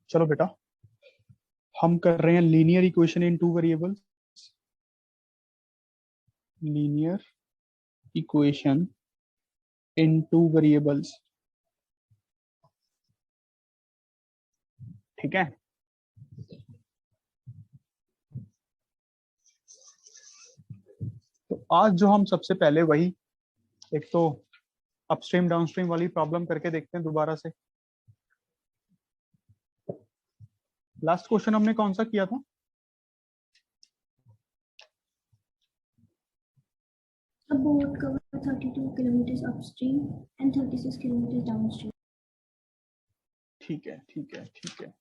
चलो बेटा, हम कर रहे हैं linear equation in two variables. Linear equation in two variables, ठीक है। तो आज जो हम सबसे पहले वही एक तो अपस्ट्रीम डाउनस्ट्रीम वाली प्रॉब्लम करके देखते हैं दोबारा से। लास्ट क्वेश्चन हमने कौन सा किया था? A boat covered 32 kilometers upstream and 36 kilometers downstream. ठीक है ठीक है ठीक है।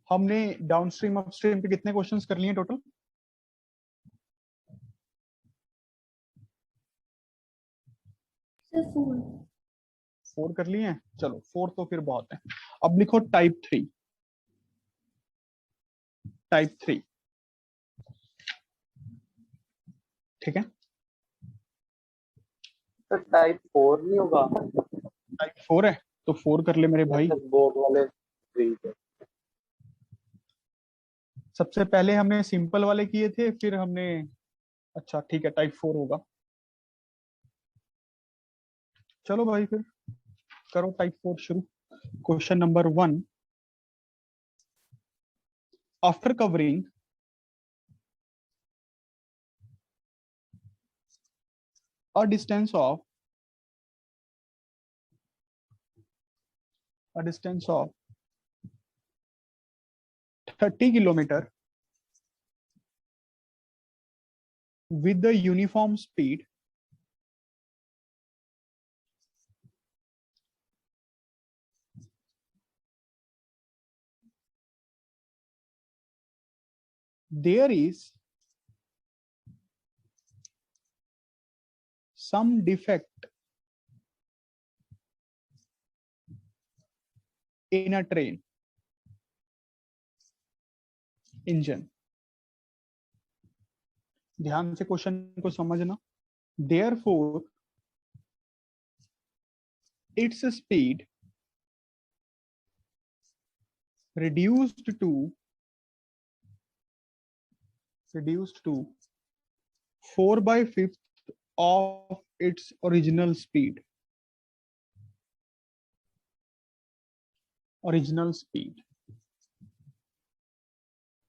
हमने डाउनस्ट्रीम अपस्ट्रीम पे कितने क्वेश्चंस कर लिए टोटल? Sir, 4. 4 कर लिए हैं। चलो 4 तो फिर बहुत है। अब लिखो टाइप 3। टाइप 3, ठीक है। तो टाइप 4 नहीं होगा? टाइप 4 है तो 4 कर ले मेरे भाई। बोर्ड वाले 3 थे। सबसे पहले हमने सिंपल वाले किए थे, फिर हमने, अच्छा ठीक है, टाइप 4 होगा। चलो भाई फिर करो टाइप 4 शुरू। Question number 1, after covering a distance of 30 kilometer with the uniform speed, there is some defect in a train engine। ध्यान से क्वेश्चन को समझना। Therefore its speed reduced to 4/5 of its original speed।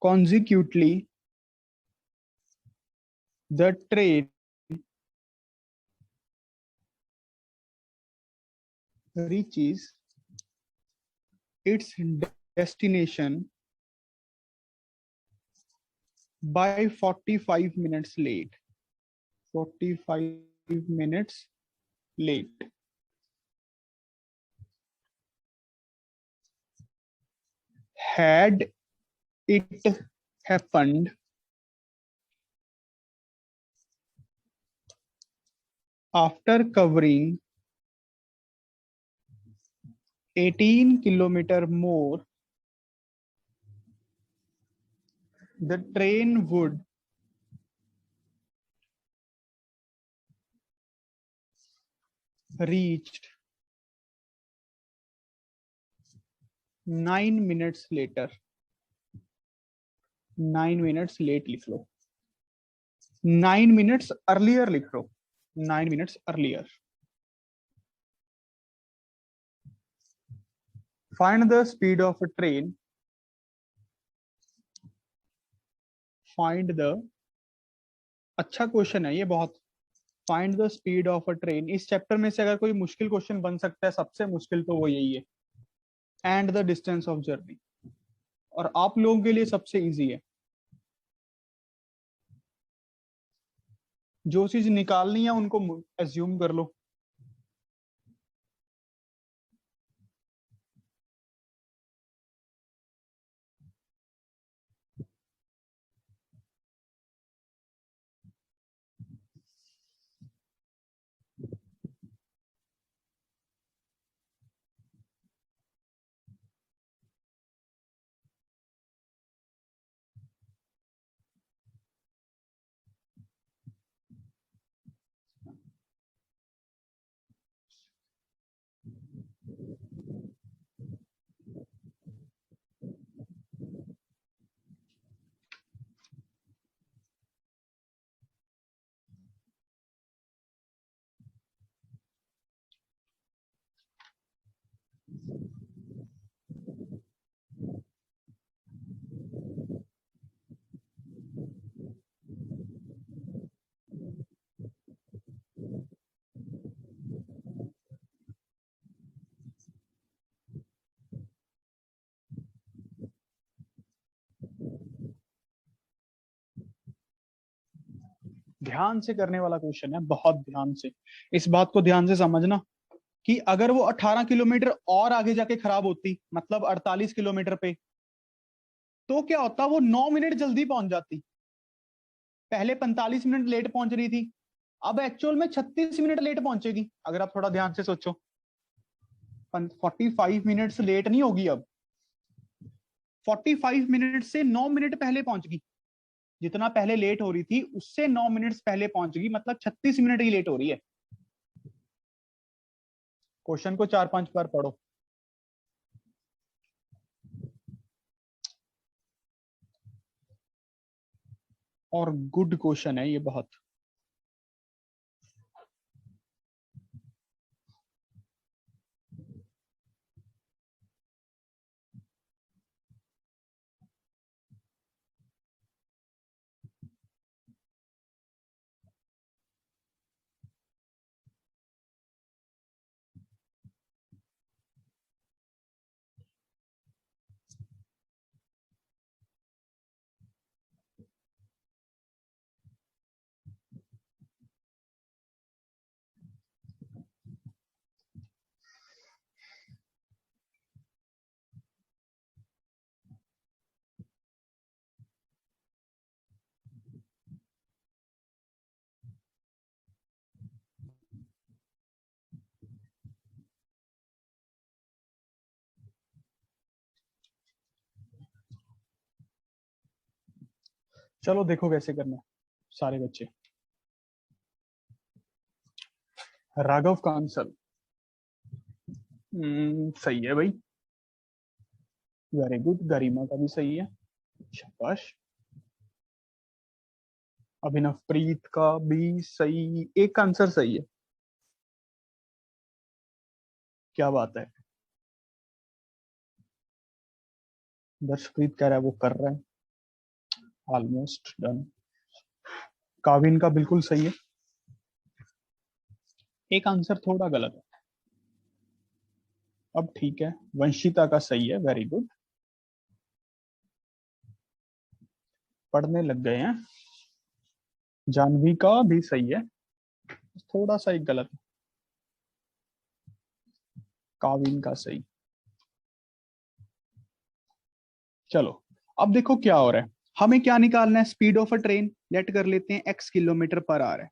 Consequently, the train reaches its destination by 45 minutes late। 45 minutes late। Had it happened after covering 18 kilometer more, the train would reach 9 minutes later। 9 minutes late लिख लो, 9 minutes earlier लिख लो, 9 minutes earlier। Find the speed of a train। Find the, अच्छा question है ये बहुत। Find the speed of a train, इस chapter में से अगर कोई मुश्किल क्वेश्चन बन सकता है, सबसे मुश्किल तो वो यही है। And the distance of journey, और आप लोगों के लिए सबसे इजी है। जो चीज निकालनी है उनको एज्यूम कर लो। ध्यान से करने वाला क्वेश्चन है, बहुत ध्यान से। इस बात को ध्यान से समझना कि अगर वो 18 किलोमीटर और आगे जाके खराब होती, मतलब 48 किलोमीटर पे, तो क्या होता, वो 9 मिनट जल्दी पहुंच जाती। पहले 45 मिनट लेट पहुंच रही थी, अब एक्चुअल में 36 मिनट लेट पहुंचेगी। अगर आप थोड़ा ध्यान से सोचो, 45 मिनट्स लेट नहीं होगी अब, 45 मिनट से 9 मिनट पहले पहुंच गई। जितना पहले लेट हो रही थी उससे 9 मिनट्स पहले पहुंच गई, मतलब 36 मिनट ही लेट हो रही है। क्वेश्चन को 4-5 बार पढ़ो। और गुड क्वेश्चन है ये बहुत। चलो देखो कैसे करना है सारे बच्चे। राघव का आंसर सही है भाई, वेरी गुड। गरिमा का भी सही है, शाबाश। अभिनव प्रीत का भी सही, एक आंसर सही है, क्या बात है। दर्शप्रीत कह रहा है वो कर रहा है, ऑलमोस्ट डन। काविन का बिल्कुल सही है, एक आंसर थोड़ा गलत है, अब ठीक है। वंशिता का सही है, वेरी गुड, पढ़ने लग गए हैं। जानवी का भी सही है, थोड़ा सा एक गलत है। काविन का सही। चलो अब देखो क्या हो रहा है, हमें क्या निकालना है, speed of a train. Let कर लेते हैं x किलोमीटर पर आवर है,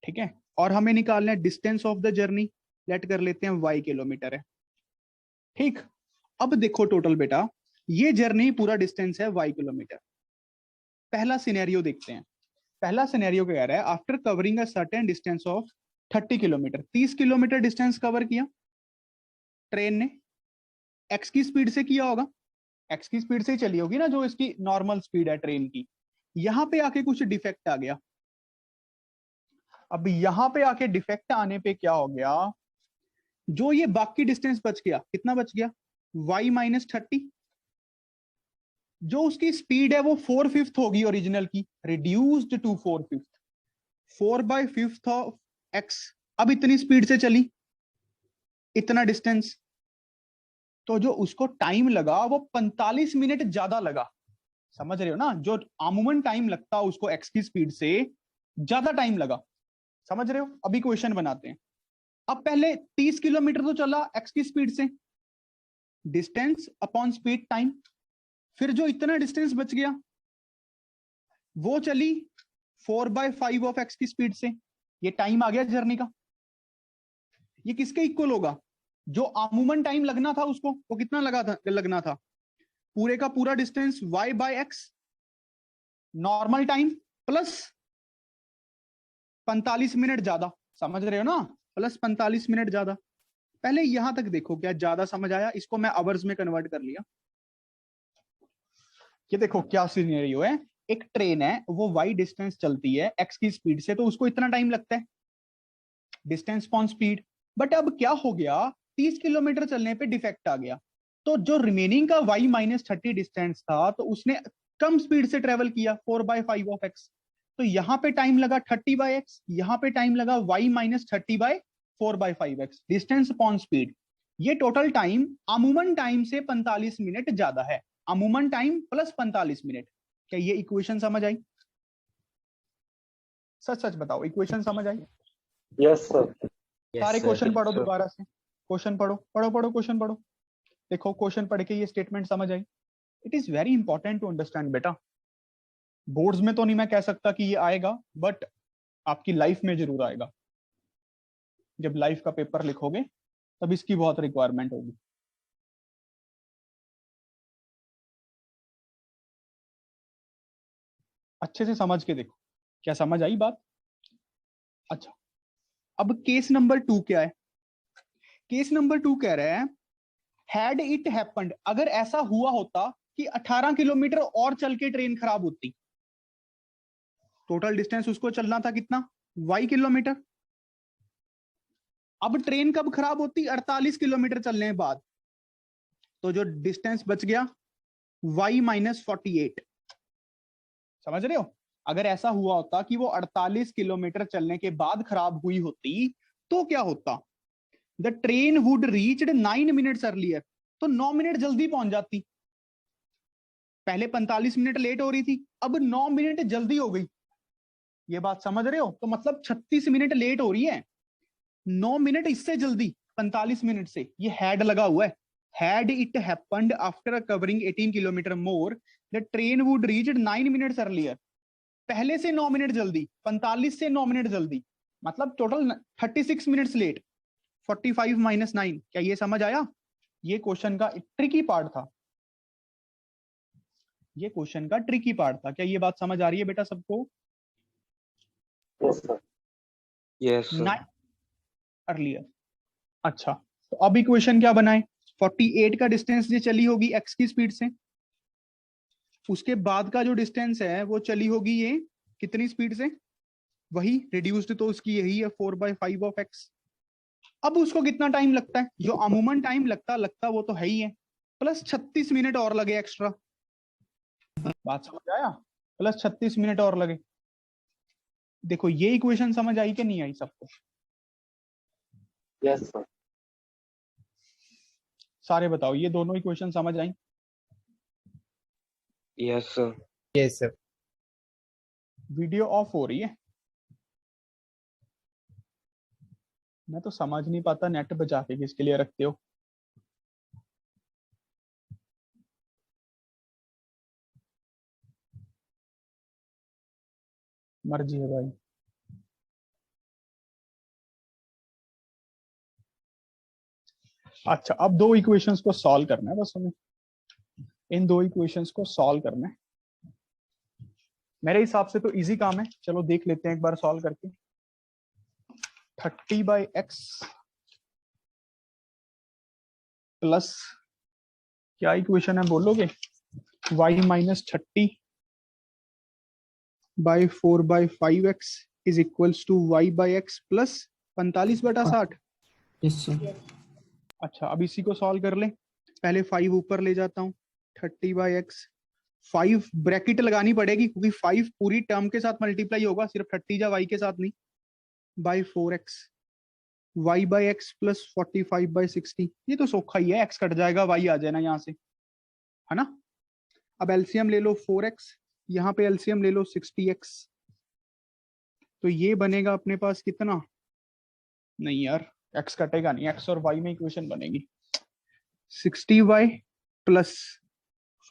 ठीक है। और हमें निकालना है distance of the journey. Let कर लेते हैं y किलोमीटर है, ठीक। अब देखो टोटल बेटा, ये जर्नी पूरा डिस्टेंस है y किलोमीटर। पहला सिनेरियो देखते हैं। पहला सिनेरियो क्या कह रहा है, after covering a certain distance of 30 kilometre, 30 kilometre distance cover किया ट्रेन ने, x की स्पीड से किया होगा, x की स्पीड से ही चली होगी ना, जो इसकी नॉर्मल स्पीड है ट्रेन की। यहां पे आके कुछ डिफेक्ट आ गया। अब यहां पे आके डिफेक्ट आने पे क्या हो गया, जो ये बाकी डिस्टेंस बच गया, कितना बच गया, y माइनस 30। जो उसकी स्पीड है वो 4/5 होगी ओरिजिनल की, रिड्यूस्ड टू 4/5, 4/5 ऑफ x। अब इतनी स्पीड से चली, इतना डिस्टेंस, तो जो उसको टाइम लगा वो 45 मिनट ज्यादा लगा। समझ रहे हो ना, जो अमूमन टाइम लगता उसको x की स्पीड से ज्यादा टाइम लगा। समझ रहे हो, अभी क्वेश्चन बनाते हैं। अब पहले 30 किलोमीटर तो चला x की स्पीड से, डिस्टेंस अपॉन स्पीड टाइम। फिर जो इतना डिस्टेंस बच गया वो चली 4/5 ऑफ x की स्पीड से, ये टाइम आ गया जर्नी का। ये किसके इक्वल होगा, जो अमूमन टाइम लगना था उसको, वो कितना लगना था, पूरे का पूरा distance y/x normal time plus 45 minute ज्यादा। समझ रहे हो ना, प्लस 45 मिनट ज्यादा। पहले यहां तक देखो, क्या ज्यादा समझ आया, इसको मैं आवर्स में कन्वर्ट कर लिया। ये देखो क्या सिनेरियो है, एक ट्रेन है वो y डिस्टेंस चलती है x की स्पीड से, तो उसको इतना टाइम लगता है, डिस्टेंस अपॉन स्पीड। बट अब क्या हो गया, 30 किलोमीटर चलने पे डिफेक्ट आ गया, तो जो रिमेनिंग का y माइनस 30 डिस्टेंस था, तो उसने कम स्पीड से ट्रेवल किया, 4/5 ऑफ x। तो यहाँ पे टाइम लगा 30/x, यहाँ पे टाइम लगा y minus 30/4/5x, distance upon speed. ये टोटल टाइम अमूमन टाइम से 45 मिनट ज्यादा है, अमूमन टाइम प्लस 45 मिनट। क्या ये इक्वेशन समझ आई। सच सच बताओ, इक्वेशन समझ आई? Yes sir. सारे क्वेश्चन पढ़ो sir. दोबारा से, क्वेश्चन पढ़ो पढ़ो पढ़ो क्वेश्चन पढ़ो। देखो क्वेश्चन पढ़ के ये स्टेटमेंट समझ आई? It is very important to understand बेटा। बोर्ड्स में तो नहीं मैं कह सकता कि ये आएगा, बट आपकी लाइफ में जरूर आएगा। जब लाइफ का पेपर लिखोगे तब इसकी बहुत रिक्वायरमेंट होगी। अच्छे से समझ के देखो, क्या समझ आई बात? अच्छा, अब केस नंबर 2 क्या है? केस नंबर 2 कह रहा है हैड इट हैपेंड, अगर ऐसा हुआ होता कि 18 किलोमीटर और चल के ट्रेन खराब होती। टोटल डिस्टेंस उसको चलना था कितना? y kilometre. अब ट्रेन कब खराब होती? 48 किलोमीटर चलने के बाद। तो जो डिस्टेंस बच गया y माइनस 48। समझ रहे हो? अगर ऐसा हुआ होता कि वो 48 किलोमीटर चलने के बाद खराब हुई होती तो क्या होता? The train would reached 9 minutes earlier, तो 9 मिनट जल्दी पहुंच जाती। पहले 45 मिनट लेट हो रही थी, अब 9 मिनट जल्दी हो गई। ये बात समझ रहे हो? तो मतलब 36 मिनट लेट हो रही है, 9 मिनट इससे जल्दी 45 मिनट से। ये हैड लगा हुआ है। Had it happened after covering 18 kilometre more the train would reached 9 minutes earlier. पहले से 9 मिनट जल्दी, 45 से 9 मिनट जल्दी, मतलब टोटल 36 मिनट्स लेट। 45 माइनस 9, क्या ये समझ आया? ये क्वेश्चन का ट्रिकी पार्ट था। ये क्वेश्चन का ट्रिकी पार्ट था। क्या ये बात समझ आ रही है बेटा सबको? Yes sir. Yes, sir. 9 earlier. अच्छा, तो अब इक्वेशन क्या बनाए? 48 का डिस्टेंस ये चली होगी x की स्पीड से, उसके बाद का जो डिस्टेंस है वो चली होगी ये कितनी स्पीड से? वही रिड्यूस्ड, तो उसकी यही है 4/5 ऑफ x। अब उसको कितना टाइम लगता है? जो अमूमन टाइम लगता वो तो है ही है, प्लस 36 मिनट और लगे एक्स्ट्रा। बात समझ आया? प्लस 36 मिनट और लगे। देखो ये इक्वेशन समझ आई कि नहीं आई सबको? Yes sir. सारे बताओ, ये दोनों इक्वेशन समझ आई? Yes, sir. Yes, sir. Video of हो रही है? मैं तो समझ नहीं पाता नेट बचा के किसके लिए रखते हो। मर्जी है भाई। अच्छा, अब दो इक्वेशंस को सॉल्व करना है बस हमें। इन दो इक्वेशंस को सॉल्व करना है। मेरे हिसाब से तो इजी काम है, चलो देख लेते हैं एक बार सॉल्व करके। 30/x प्लस क्या इक्वेशन है बोलोगे? y minus 30/4/5x is equals to y/x plus 45/60। Yes, sir. अच्छा, अब इसी को सॉल्व कर ले। पहले 5 ऊपर ले जाता हूँ। 30/x, 5 ब्रैकेट लगानी पड़ेगी क्योंकि 5 पूरी टर्म के साथ मल्टीप्लाई होगा, सिर्फ 30 या y के साथ नहीं। By 4x, y/x plus 45/60। ये तो सोखा ही है, x कट जाएगा, y आ जाना यहाँ से, है ना? अब एलसीएम ले लो 4x, यहाँ पे एलसीएम ले लो 60x। तो ये बनेगा अपने पास कितना? नहीं यार, x कटेगा नहीं, x और y में इक्वेशन बनेगी 60y प्लस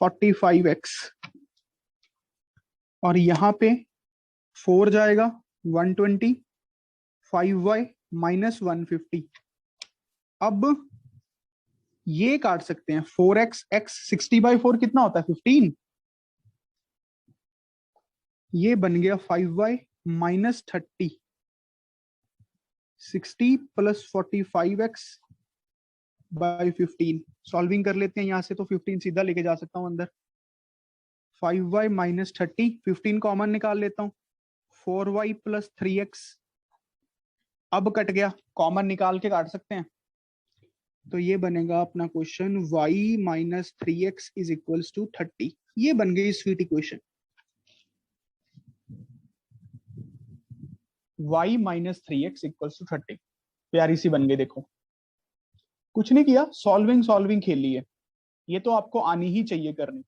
45x, और यहाँ पे 4 जाएगा 120, 5y माइनस 150। अब ये काट सकते हैं 4x, x 60/4 कितना होता है? 15। ये बन गया 5y minus 30। 60 plus 45x by 15। Solving कर लेते हैं यहाँ से, तो 15 सीधा लेके जा सकता हूँ अंदर। 5y माइनस 30, 15 कॉमन निकाल लेता हूँ। 4y प्लस 3x, अब कट गया, कॉमन निकाल के काट सकते हैं। तो ये बनेगा अपना question y minus 3x is equals to 30। ये बन गई sweet equation, y minus 3x equals to 30। प्यारी सी बन गई। देखो कुछ नहीं किया, सॉल्विंग खेली है। ये तो आपको आनी ही चाहिए करनी।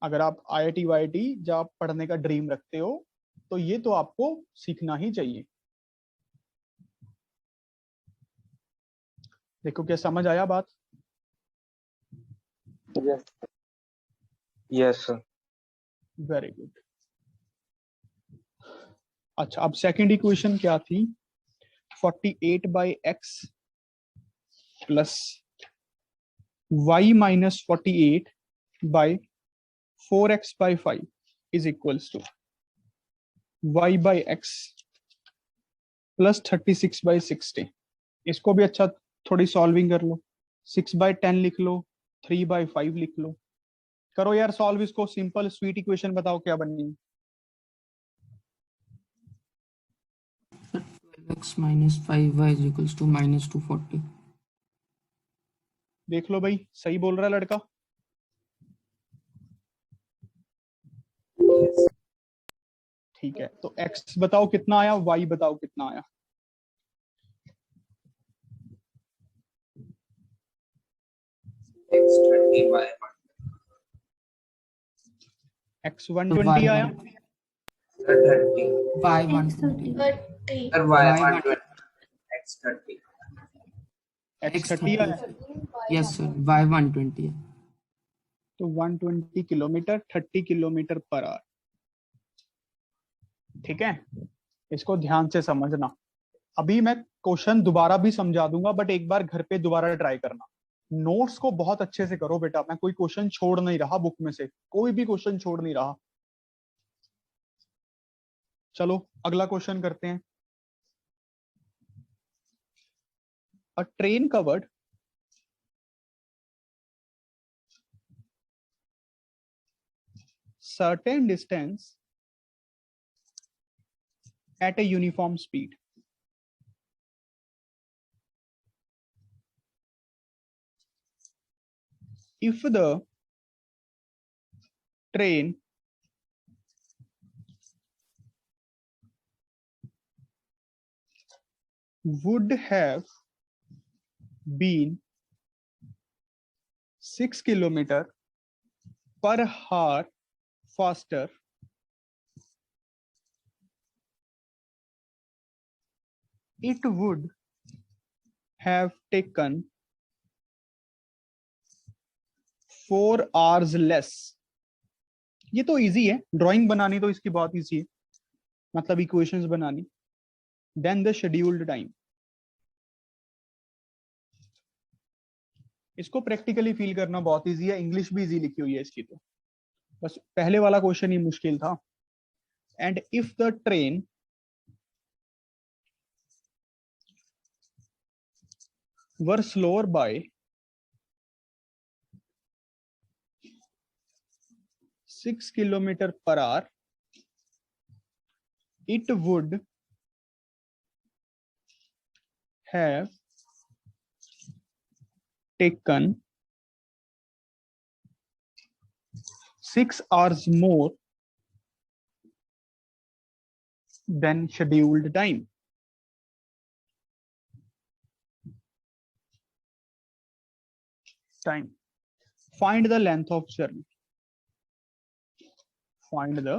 अगर आप IIT वाईआईटी जब पढ़ने का ड्रीम रखते हो तो ये तो आपको सीखना ही चाहिए। देखो क्या समझ आया बात? Yes. Yes, sir. Very good. अच्छा, अब सेकंड इक्वेशन क्या थी? 48 by x plus y minus 48 by 4x by 5 is equals to y by x plus 36 by 60। इसको भी अच्छा थोड़ी सॉल्विंग कर लो। 6 बाई 10 लिख लो, 3 बाई 5 लिख लो। करो यार सॉल्व इसको। सिंपल स्वीट इक्वेशन बताओ क्या बननी है। x minus 5y is equals to minus 240. देख लो भाई, सही बोल रहा है लड़का। ठीक है, तो x बताओ कितना आया, y बताओ कितना आया। x 20 by x 120 आया, 30 y X 120. 30. or y Y 120 x 30 x 30 आया। Yes sir, y 120 है. तो 120 किलोमीटर 30 किलोमीटर पर आवर। ठीक है, इसको ध्यान से समझना। अभी मैं क्वेश्चन दोबारा भी समझा दूंगा, बट एक बार घर पे दोबारा ट्राई करना। नोट्स को बहुत अच्छे से करो बेटा। मैं कोई क्वेश्चन छोड़ नहीं रहा बुक में से, कोई भी क्वेश्चन छोड़ नहीं रहा। चलो अगला क्वेश्चन करते हैं। अ train covered certain distance at a uniform speed. If the train would have been 6 kilometer per hour faster, it would have taken 4 hours less. ये तो इजी है, ड्राइंग बनानी तो इसकी बहुत इजी है, मतलब इक्वेशंस बनानी। Then the scheduled time. इसको प्रैक्टिकली फील करना बहुत इजी है, इंग्लिश भी इजी लिखी हुई है इसकी। तो बस पहले वाला क्वेश्चन ही मुश्किल था। And if the train were slower by 6 kilometer per hour, it would have taken 6 hours more than scheduled time. Find the length of journey. Find the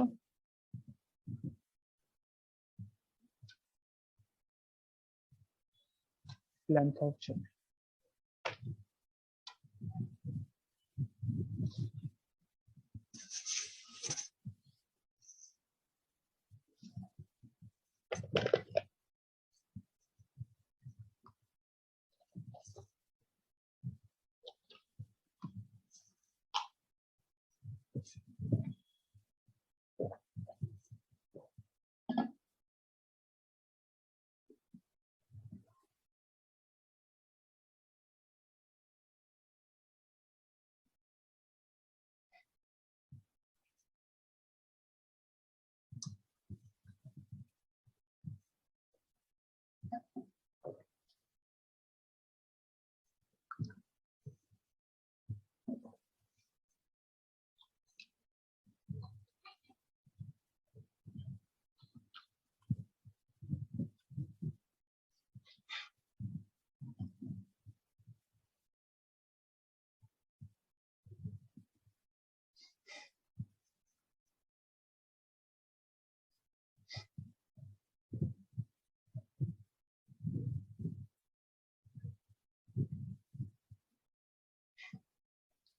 length of journey.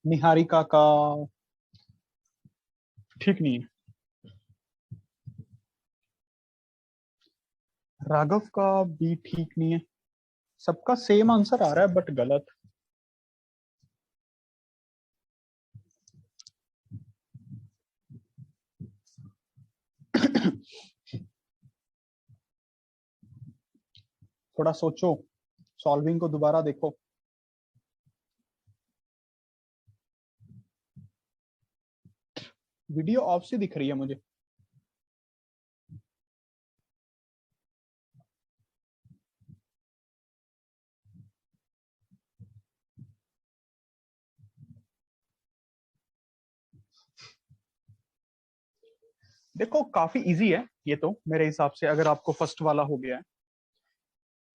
Niharika का ठीक नहीं है, राघव का भी ठीक नहीं है, सबका सेम आंसर आ रहा है बट गलत। थोड़ा सोचो, सॉल्विंग को दोबारा देखो। वीडियो ऑफ से दिख रही है मुझे। देखो काफी इजी है ये तो मेरे हिसाब से, अगर आपको फर्स्ट वाला हो गया है।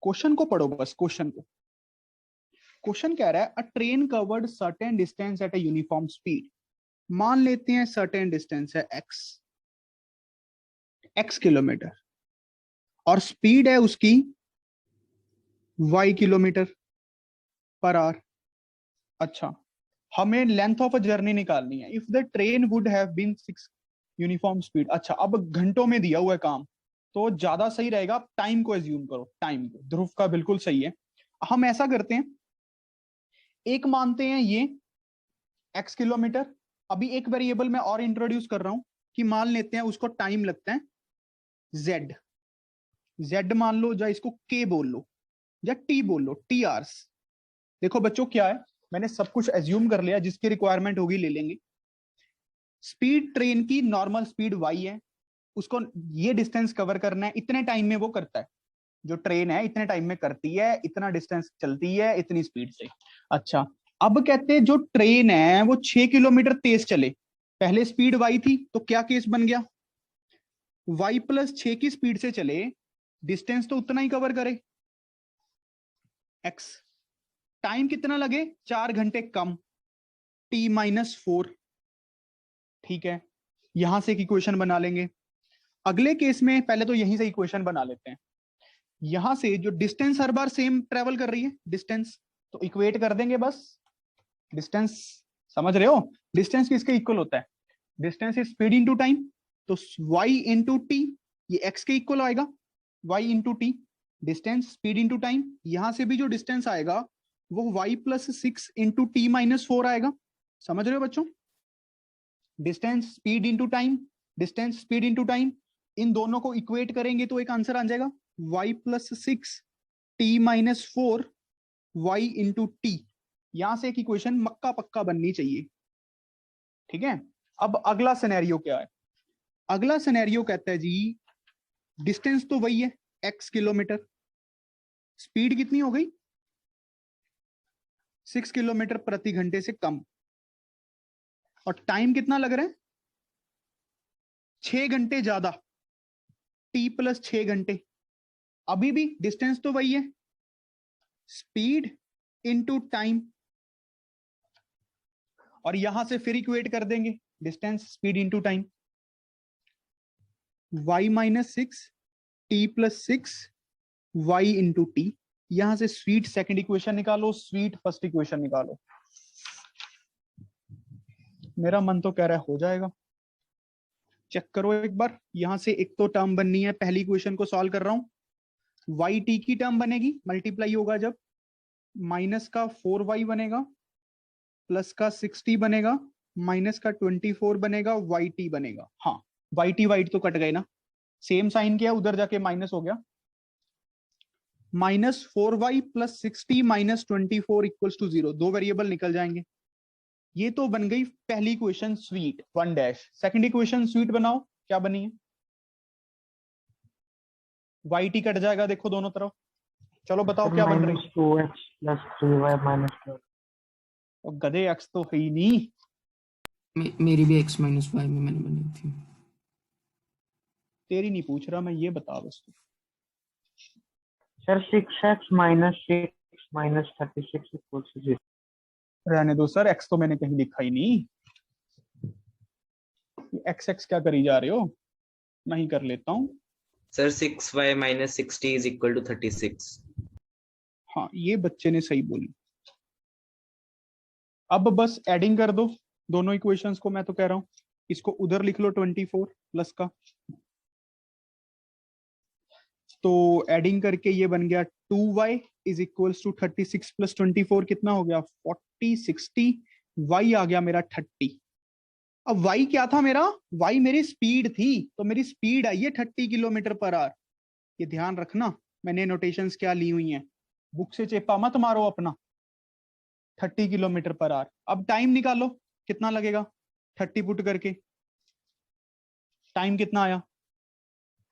क्वेश्चन को पढ़ो बस, क्वेश्चन को। क्वेश्चन कह रहा है अ train covered certain distance at a uniform speed. मान लेते हैं सर्टेन डिस्टेंस है x किलोमीटर और स्पीड है उसकी y किलोमीटर पर आवर। अच्छा, हमें लेंथ ऑफ अ जर्नी निकालनी है। If the train would have been 6 uniform speed. अच्छा, अब घंटों में दिया हुआ है काम तो ज्यादा सही रहेगा, टाइम को एज्यूम करो। टाइम को, ध्रुव का बिल्कुल सही है। हम ऐसा करते हैं, एक मानते हैं ये x किलोमीटर। अभी एक वेरिएबल में और इंट्रोड्यूस कर रहा हूं कि मान लेते हैं उसको टाइम लगता है z मान लो, या इसको k बोल लो या t बोल लो, t आवर्स। देखो बच्चों क्या है, मैंने सब कुछ एज्यूम कर लिया, जिसकी रिक्वायरमेंट होगी ले लेंगे। स्पीड ट्रेन की नॉर्मल स्पीड y है, उसको ये डिस्टेंस कवर करना है, इतने टाइम में वो करता है। जो ट्रेन है इतने टाइम में करती है, इतना डिस्टेंस चलती है, इतनी स्पीड से। अच्छा, अब कहते हैं जो ट्रेन है वो 6 किलोमीटर तेज चले। पहले स्पीड y थी तो क्या केस बन गया, y+6 की स्पीड से चले, डिस्टेंस तो उतना ही कवर करे x। टाइम कितना लगे, 4 घंटे कम, t-4। ठीक है, यहां से एक इक्वेशन बना लेंगे। अगले केस में पहले तो यहीं से इक्वेशन बना लेते हैं। यहां से जो डिस्टेंस हर बार सेम ट्रेवल कर रही है, डिस्टेंस तो इक्वेट कर देंगे बस। डिस्टेंस समझ रहे हो, डिस्टेंस किसके इक्वल होता है, distance is speed into time. तो y इंटू टी, ये x के इक्वल आएगा, y into T, distance speed into time. यहां से भी जो डिस्टेंस आएगा वो y+6 इंटू t-4 आएगा। समझ रहे हो बच्चों, distance speed into time, distance speed into time, इन दोनों को इक्वेट करेंगे तो एक आंसर आ जाएगा y+6 t-4 y into T. यहां से एक इक्वेशन मक्का पक्का बननी चाहिए। ठीक है, अब अगला सिनेरियो क्या है, अगला सिनेरियो कहता है जी डिस्टेंस तो वही है x किलोमीटर, स्पीड कितनी हो गई 6 किलोमीटर प्रति घंटे से कम, और टाइम कितना लग रहा है 6 घंटे ज्यादा, t+6 घंटे। अभी भी डिस्टेंस तो वही है, स्पीड इंटू टाइम, और यहां से फिर इक्वेट कर देंगे distance speed into time, y-6 t+6 y into T. यहां से स्वीट सेकंड इक्वेशन निकालो, स्वीट फर्स्ट इक्वेशन निकालो। मेरा मन तो कह रहा है हो जाएगा, चेक करो एक बार। यहां से एक तो टर्म बननी है, पहली इक्वेशन को सॉल्व कर रहा हूं, वाई टी की टर्म बनेगी, मल्टीप्लाई होगा जब, माइनस का 4y बनेगा, प्लस का 60 बनेगा, माइनस का 24 बनेगा, वाई टी बनेगा। हाँ, वाई टी वाइट तो कट गए ना, सेम साइन किया, उधर जाके माइनस हो गया। -4y + 60 - 24 = 0, दो वेरिएबल निकल जाएंगे। ये तो बन गई पहली equation sweet 1 second equation sweet बनाओ, क्या बनी है, वाई टी कट जाएगा देखो दोनों तरफ। चलो बताओ क्या बन रही है। -2x + 3y - 12। और गधे x तो है ही नहीं। मेरी भी x - y में मैंने बनी थी। तेरी नहीं पूछ रहा मैं, ये बता बस तू। Sir 6x - 6 - 36 = 0। रहने दो सर, x तो मैंने कहीं लिखा ही नहीं। x क्या करी जा रहे हो, मैं ही कर लेता हूँ। Sir, 6y - 60 = 36. हाँ, ये बच्चे ने सही बोली। अब बस एडिंग कर दो दोनों इक्वेशंस को, मैं तो कह रहा हूं इसको उधर लिख लो 24 प्लस का, तो एडिंग करके ये बन गया 2y is equals to 36 plus 24 कितना हो गया 40 60, y आ गया मेरा 30। अब y क्या था मेरा, y मेरी स्पीड थी, तो मेरी स्पीड आई है 30 किलोमीटर पर आवर। ये ध्यान रखना मैंने नोटेशंस क्या ली हुई हैं, बुक से चेपा मत मारो अपना, 30 किलोमीटर पर आवर। अब टाइम निकालो कितना लगेगा, 30 पुट करके टाइम कितना आया,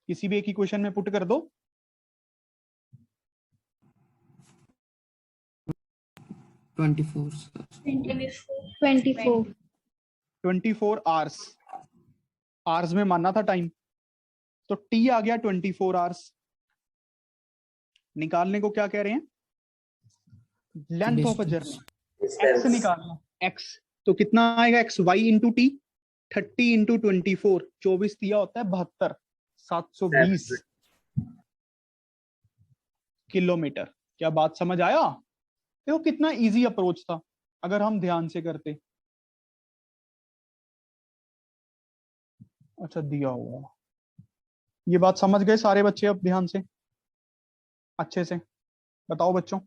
किसी भी एक इक्वेशन में पुट कर दो। 24 sir. 24. 24 आवर्स, आवर्स में मानना था टाइम, तो टी आ गया 24 आवर्स। निकालने को क्या कह रहे हैं, length of a journey, x निकालना, एक्स तो कितना आएगा, x y into t, 30 into 24, 24 दिया होता है 72, 720 किलोमीटर। क्या बात समझ आया, देखो कितना इजी अप्रोच था अगर हम ध्यान से करते। अच्छा दिया हुआ, ये बात समझ गए सारे बच्चे, अब ध्यान से अच्छे से बताओ बच्चों,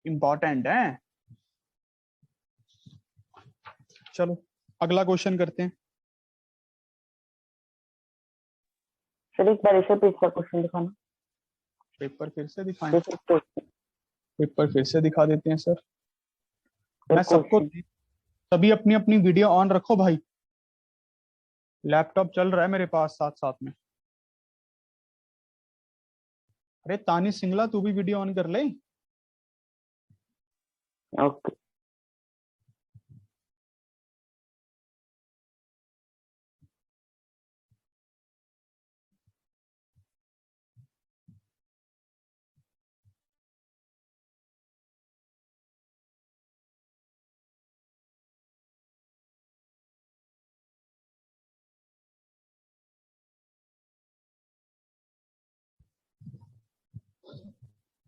इंपॉर्टेंट है। चलो अगला क्वेश्चन करते हैं। सर एक बार ऐसे पिछला क्वेश्चन दिखाना। पेपर फिर से दिखाएं, जैसे तो पेपर फिर से दिखा देते हैं सर। सर मैं सबको, क्वेश्चन सभी अपनी अपनी वीडियो ऑन रखो भाई, लैपटॉप चल रहा है मेरे पास साथ साथ में। अरे तानिश सिंगला तू भी वीडियो ऑन कर ले। ओके।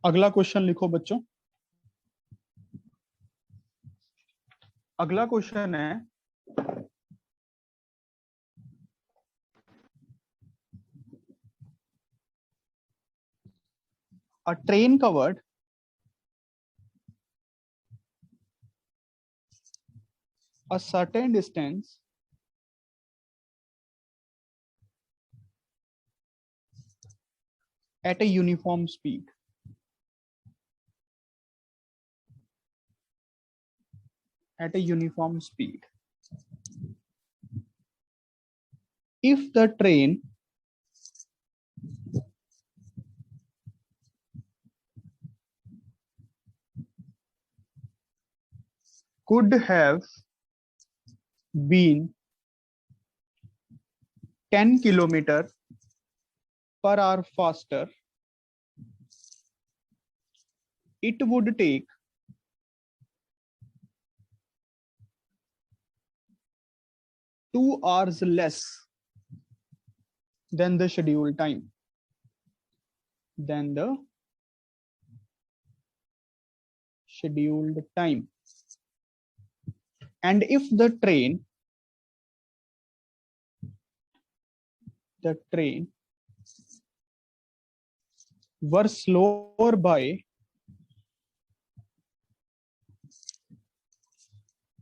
अगला क्वेश्चन लिखो बच्चों, अगला क्वेश्चन है a train covered a certain distance at a uniform speed. At a uniform speed. If the train could have been 10 kilometer per hour faster, it would take 2 hours less than the scheduled time. Than the scheduled time. And if the train were slower by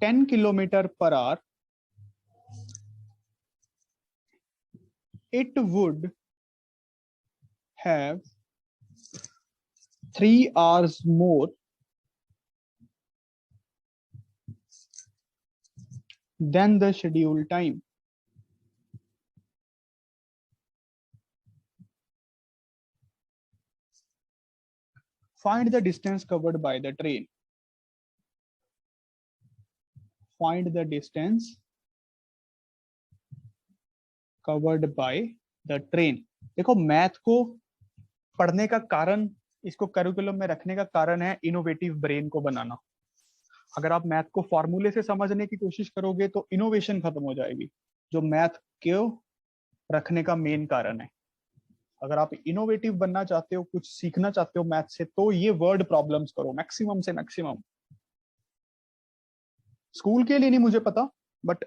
10 kilometer per hour, it would have 3 hours more than the scheduled time. Find the distance covered by the train. Find the distance covered by the train. देखो math को पढ़ने का कारण, इसको curriculum में रखने का कारण है इनोवेटिव ब्रेन को बनाना। अगर आप मैथ को फॉर्मूले से समझने की कोशिश करोगे तो इनोवेशन खत्म हो जाएगी, जो मैथ को रखने का मेन कारण है। अगर आप इनोवेटिव बनना चाहते हो, कुछ सीखना चाहते हो मैथ से, तो ये वर्ड प्रॉब्लम्स करो मैक्सिमम से मैक्सिमम। स्कूल के लिए नहीं मुझे पता, बट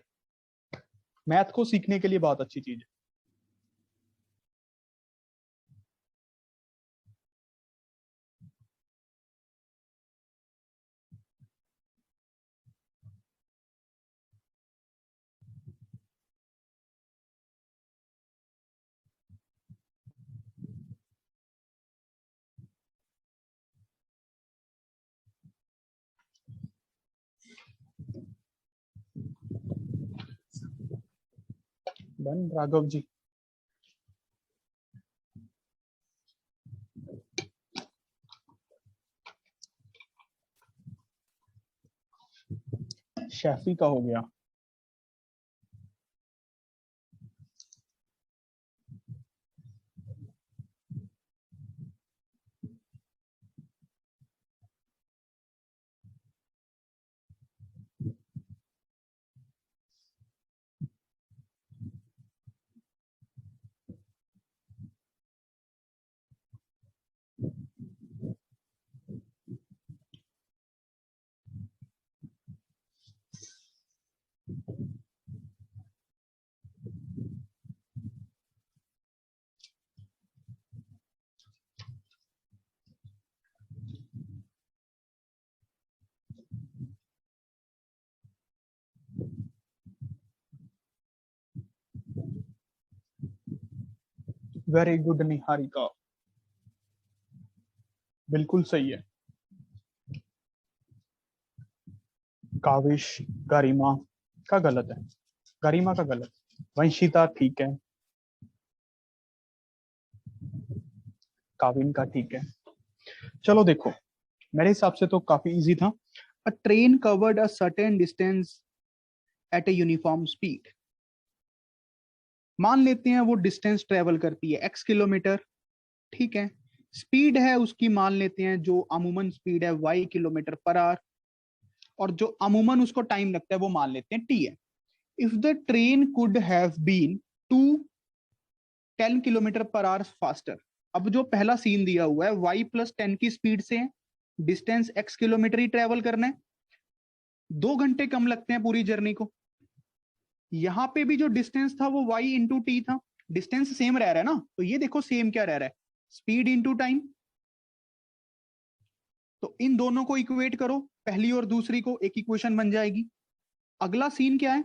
मैथ को सीखने के लिए बहुत अच्छी चीज है। डन राघव जी। शैफी का हो गया। वेरी गुड निहारिका, बिल्कुल सही है। काविश गरिमा का गलत है, गरिमा का गलत। वंशिता ठीक है, काविन का ठीक है। चलो देखो, मेरे हिसाब से तो काफी इजी था। A train covered a certain distance at a uniform speed. मान लेते हैं वो डिस्टेंस ट्रेवल करती है x किलोमीटर, ठीक है। स्पीड है उसकी, मान लेते हैं जो अमूमन स्पीड है y किलोमीटर पर आवर, और जो अमूमन उसको टाइम लगता है वो मान लेते हैं t है। If the train could have been to 10 kilometre per hour faster. अब जो पहला सीन दिया हुआ है y प्लस 10 की स्पीड से डिस्टेंस x किलोमीटर ही ट्रेवल करना है, 2 घंटे कम लगते हैं पूरी जर्नी को। यहां पे भी जो डिस्टेंस था वो y इंटू टी था, डिस्टेंस सेम रह रहा है ना, तो ये देखो सेम क्या रह रहा है, स्पीड इंटू टाइम। तो इन दोनों को इक्वेट करो, पहली और दूसरी को, एक इक्वेशन बन जाएगी। अगला सीन क्या है,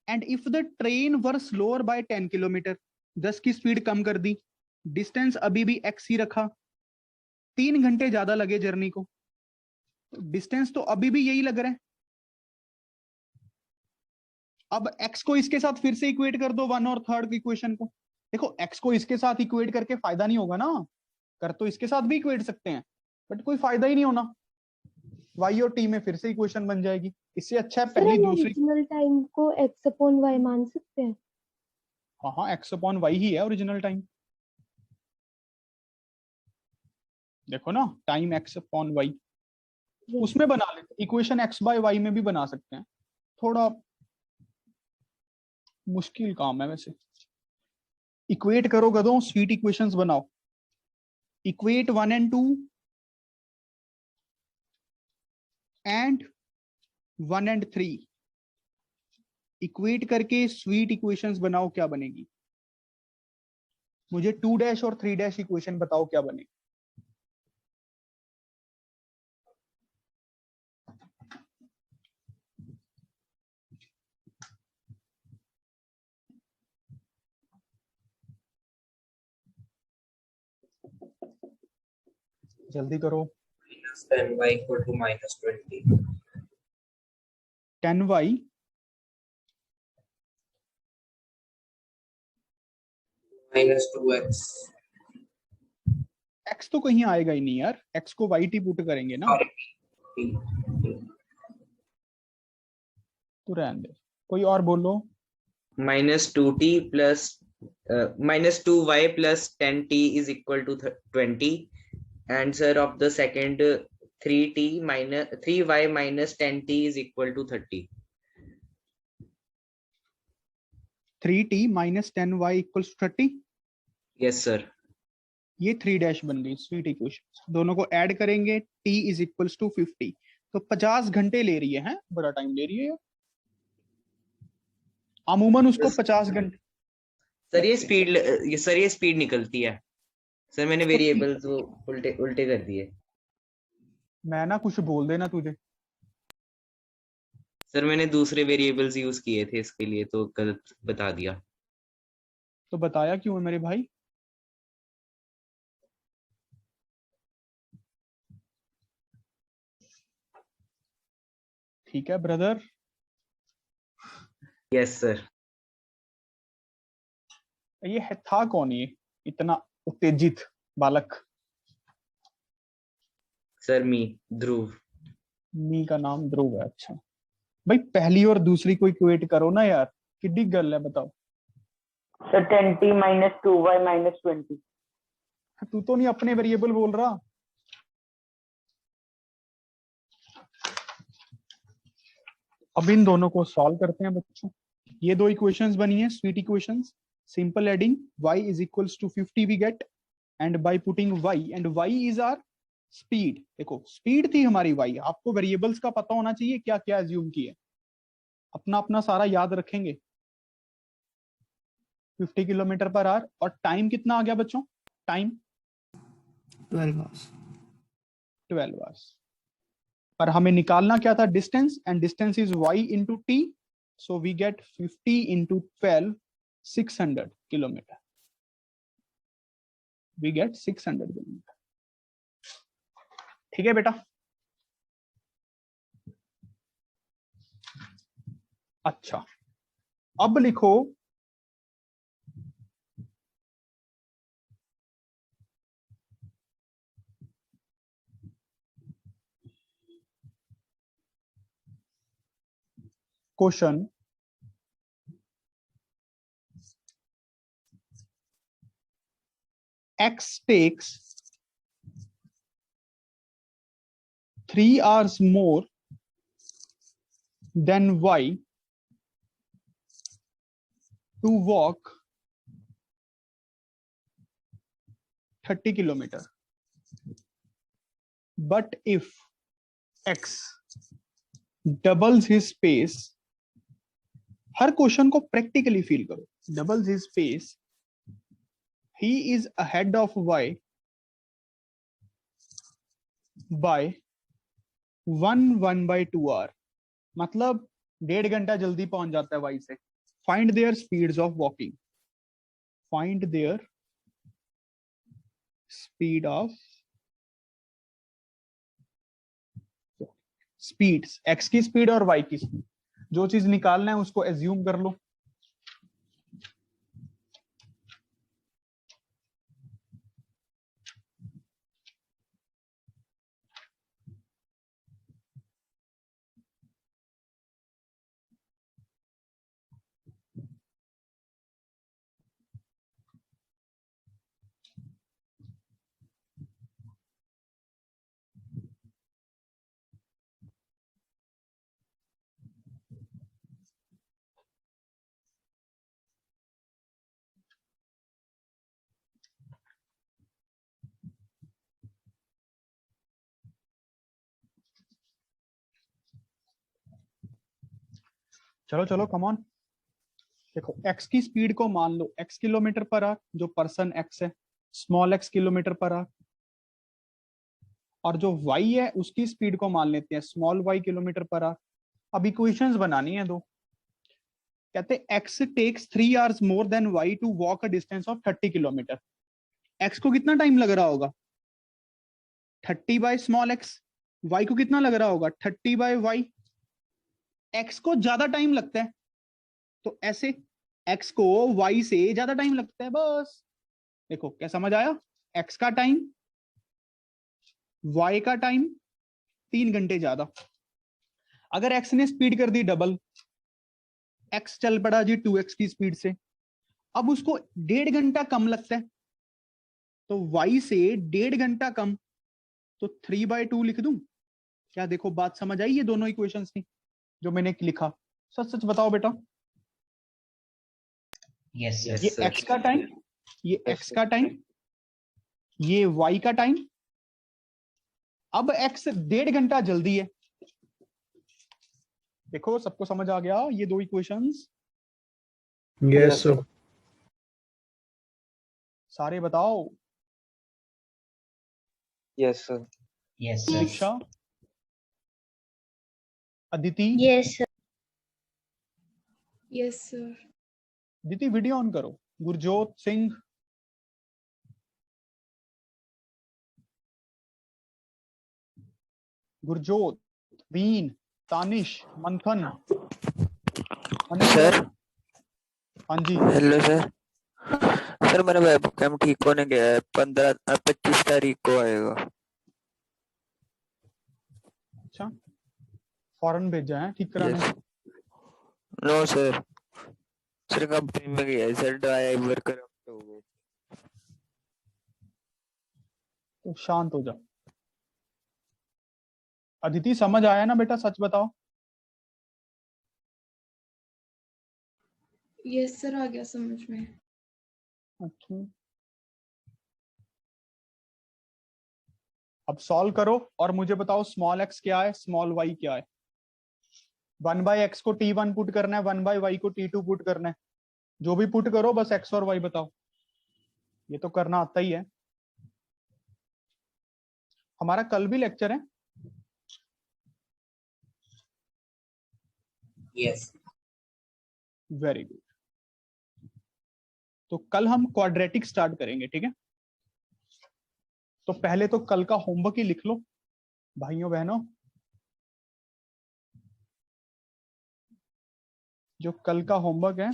and if the train were slower by 10 kilometre, 10 की स्पीड कम कर दी, डिस्टेंस अभी भी x ही रखा, 3 घंटे ज्यादा लगे जर्नी को, डिस्टेंस तो अभी भी यही लग रहा है। अब x को इसके साथ फिर से इक्वेट कर दो, 1 और 3rd इक्वेशन को। देखो x को इसके साथ इक्वेट करके फायदा नहीं होगा ना, कर तो इसके साथ भी इक्वेट सकते हैं, बट कोई फायदा ही नहीं होना। y और t में फिर से इक्वेशन बन जाएगी। इससे अच्छा है पहली दूसरी। ओरिजिनल टाइम को x अपॉन y मान सकते हैं। हाँ हाँ, x अपॉन y ही है ओरिजिनल टाइम। देखो ना, टाइम x अपॉन y, उसमें बना लेते इक्वेशन x बाय y में भी बना सकते हैं। थोड़ा मुश्किल काम है वैसे। इक्वेट करो गधों, स्वीट इक्वेशंस बनाओ। Equate 1 and 2 and 1 and 3, equate करके स्वीट इक्वेशंस बनाओ, क्या बनेगी? मुझे 2 डैश और 3 डैश इक्वेशन बताओ क्या बनेगी। जल्दी करो। minus 10y equal to minus 20. 10y minus 2x. x तो कहीं आएगा ही नहीं यार, x को y t पुट करेंगे ना, तो रहने दे। कोई और बोलो। minus 2t plus minus 2y plus 10t is equal to 20. Answer of the second 3t minus 3y minus 10t is equal to 30. 3t minus 10y equals 30। Yes sir. ये 3 dash बन गई स्वीट इक्वेशन। दोनों को add करेंगे, t is equals to 50। तो 50 घंटे ले रही है, बड़ा टाइम ले रही है। अमूमन उसको 50 घंटे। सर ये स्पीड निकलती है सर, मैंने वेरिएबल्स वो उल्टे उल्टे कर दिए। मैं ना कुछ बोल देना तुझे। सर मैंने दूसरे वेरिएबल्स यूज किए थे इसके लिए, तो गलत बता दिया। तो बताया क्यों है मेरे भाई? ठीक है ब्रदर। Yes sir. ये है था कौन ये इतना उत्तेजित बालक? सर मी ध्रुव। मी का नाम ध्रुव है, अच्छा। भाई पहली और दूसरी को इक्वेट करो ना यार, किड्डी गल है बताओ। Sir 10t minus 2y minus 20. तू तो नहीं अपने वेरिएबल बोल रहा। अब इन दोनों को सॉल्व करते हैं बच्चों। ये दो इक्वेशंस बनी है, sweet equations. Simple adding y is equals to 50 we get, and by putting y, and y is our speed। देखो स्पीड थी हमारी y, आपको वेरिएबल्स का पता होना चाहिए क्या क्या एज्यूम किए, अपना अपना सारा याद रखेंगे। 50 किलोमीटर पर आवर, और टाइम कितना आ गया बच्चों? Time 12 hours. 12 आवर्स। पर हमें निकालना क्या था? Distance, and distance is y into t, so we get 50 into 12, 600 kilometre. We get 600 kilometre. ठीक है बेटा। अच्छा, अब लिखो question x takes 3 hours more than y to walk 30 kilometer, but if x doubles his pace, her question को practically feel करो, doubles his pace, he is ahead of y by 1/2 hour, मतलब 1.5 घंटा जल्दी पहुंच जाता है y से। Find their speeds of walking. Find their speed of speeds, x की स्पीड और y की स्पीड। जो चीज निकालना है उसको एज्यूम कर लो। चलो चलो कम ऑन। देखो x की स्पीड को मान लो x किलोमीटर पर आवर, जो पर्सन x है, small x kilometre per our, और जो y है उसकी स्पीड को मान लेते हैं small y kilometre per hour. अब इक्वेशंस बनानी है दो। कहते x takes 3 hours more than y to walk a distance of 30 kilometre. x को कितना टाइम लग रहा होगा? 30 बाय स्मॉल x। y को कितना लग रहा होगा? 30 बाय y। x को ज्यादा टाइम लगता है, तो ऐसे x को y से ज्यादा टाइम लगता है, बस। देखो क्या समझ आया? x का टाइम, y का टाइम 3 घंटे ज्यादा। अगर x ने स्पीड कर दी डबल, x चल पड़ा जी 2x की स्पीड से, अब उसको 1.5 घंटा कम लगता है, तो y से 1.5 घंटा कम, तो 3/2 लिख दूं क्या? देखो बात समझ आई ये दोनों इक्वेशंस की जो मैंने लिखा? सच सच बताओ बेटा। यस ये x का टाइम, ये x का टाइम, ये y का टाइम। अब x 1.5 घंटा जल्दी है, देखो सबको समझ आ गया ये दो इक्वेशंस? Yes, sir. सारे बताओ। Yes, sir. Yes, sir. Diksha, Aditi, Yes, sir. Yes, sir. Aditi video on करो। गुरजोत सिंह, गुरजोत, बीन, तानिश, मंथन, मनीष। सर। हाँ जी। Hello sir. सर मेरा वेबकैम ठीक होने गया है, 25 तारीख को आएगा। अच्छा, फौरन भेजा है ठीक कराने? Yes. No sir, sir company में गया है सर, ड्राइवर करप्ट हो गए। तो शांत हो जाओ। अदिति समझ आया ना बेटा, सच बताओ। Yes, sir. आ गया समझ में। अच्छा, अब सॉल्व करो और मुझे बताओ स्मॉल x क्या है, स्मॉल y क्या है। 1/x को t1 पुट करना है, 1/y को t2 पुट करना है। जो भी पुट करो बस x और y बताओ। ये तो करना आता ही है। हमारा कल भी लेक्चर है। Yes. Very good. तो कल हम क्वाड्रेटिक स्टार्ट करेंगे, ठीक है? तो पहले तो कल का होमवर्क ही लिख लो भाइयों बहनों। जो कल का होमवर्क है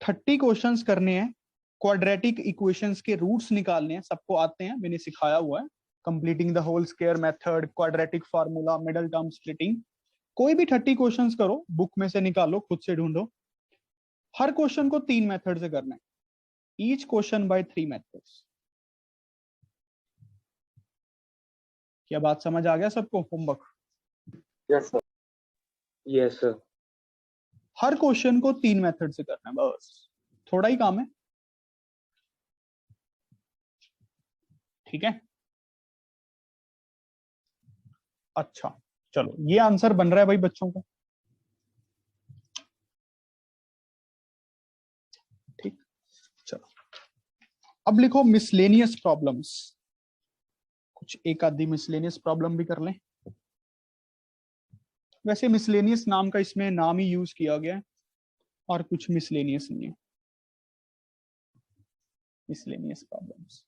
30 क्वेश्चंस करने हैं, क्वाड्रेटिक इक्वेशंस के रूट्स निकालने हैं। सबको आते हैं, मैंने सिखाया हुआ है। Completing the whole square method, quadratic formula, middle term splitting. कोई भी 30 क्वेश्चंस करो, बुक में से निकालो, खुद से ढूंढो। हर क्वेश्चन को 3 मेथड से करना है, ईच क्वेश्चन बाय 3 मेथड्स। क्या बात समझ आ गया सबको? Homework Yes, sir. Yes, sir. हर क्वेश्चन को 3 मेथड से करना है, बस थोड़ा ही काम है, ठीक है? अच्छा चलो, ये आंसर बन रहा है भाई बच्चों का, ठीक? चलो अब लिखो मिसलेनियस प्रॉब्लम्स। कुछ एक आधी मिसलेनियस प्रॉब्लम भी कर लें। वैसे मिसलेनियस नाम का इसमें नाम ही यूज किया गया है और कुछ मिसलेनियस नहीं है। Miscellaneous problems.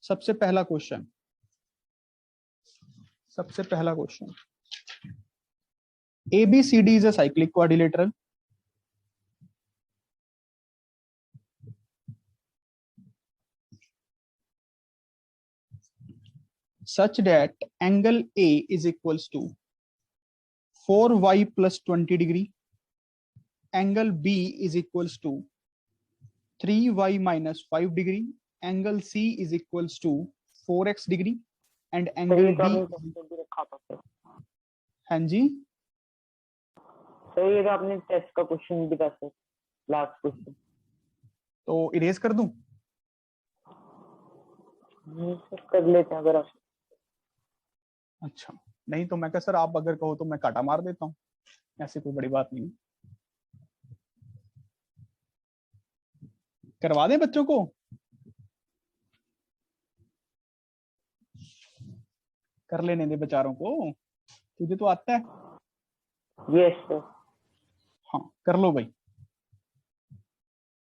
सबसे पहला question ABCD is a cyclic quadrilateral such that angle A is equals to 4y plus 20 degree, angle B is equals to 3y minus 5 degree, angle C is equals to 4x degree and angle ये तो D। आपने test भी रखा था sir. हाँ जी, sir ये तो आपने टेस्ट का क्वेश्चन भी था सर, लास्ट क्वेश्चन। तो इरेज कर दूं? सर कर लेते हैं अगर आप। अच्छा, नहीं तो मैं कह सर आप अगर कहो तो मैं काटा मार देता हूँ, ऐसी कोई बड़ी बात नहीं है। करवा दें बच्चों को? कर लेने दे बेचारों को, तुझे तो आता है। Yes sir. हाँ कर लो भाई,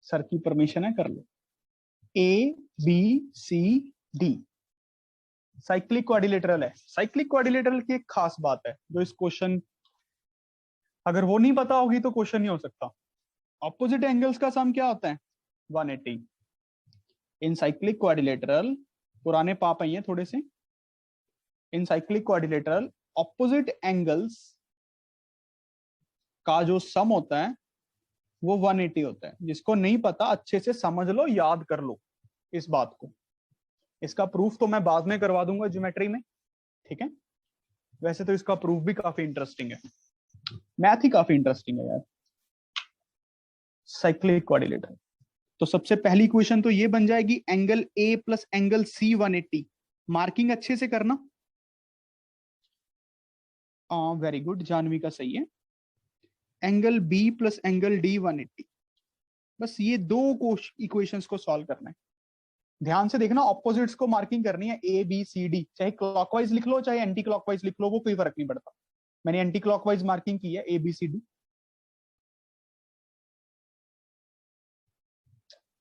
सर की परमिशन है, कर लो। ABCD साइक्लिक क्वाड्रिलेटरल है। साइक्लिक क्वाड्रिलेटरल की एक खास बात है जो इस क्वेश्चन, अगर वो नहीं पता होगी तो क्वेश्चन नहीं हो सकता। ऑपोजिट एंगल्स का सम क्या होता है? 180। इन साइक्लिक क्वाड्रिलेटरल, पुराने पाप हैं थोड़े से, इन साइक्लिक क्वाड्रिलेटरल ऑपोजिट एंगल्स का जो सम होता है वो 180 होता है। जिसको नहीं पता अच्छे से समझ लो, याद कर लो इस बात को। इसका प्रूफ तो मैं बाद में करवा दूंगा ज्योमेट्री में, ठीक है? वैसे तो इसका प्रूफ भी काफी इंटरेस्टिंग है, मैथ ही काफी इंटरेस्टिंग है यार। साइक्लिक क्वाड्रिलेटरल, तो सबसे पहली इक्वेशन तो ये बन जाएगी angle A plus angle C 180। Marking अच्छे से करना, वेरी गुड, जानवी का सही है। Angle B plus angle D 180। बस ये दो इक्वेशंस को सॉल्व करना है। ध्यान से देखना, ऑपोजिट्स को मार्किंग करनी है, ए बी सी डी, चाहे क्लॉकवाइज लिख लो चाहे एंटी क्लॉकवाइज लिख लो, वो कोई फर्क नहीं पड़ता। मैंने एंटी क्लॉकवाइज मार्किंग की है, ए बी सी डी।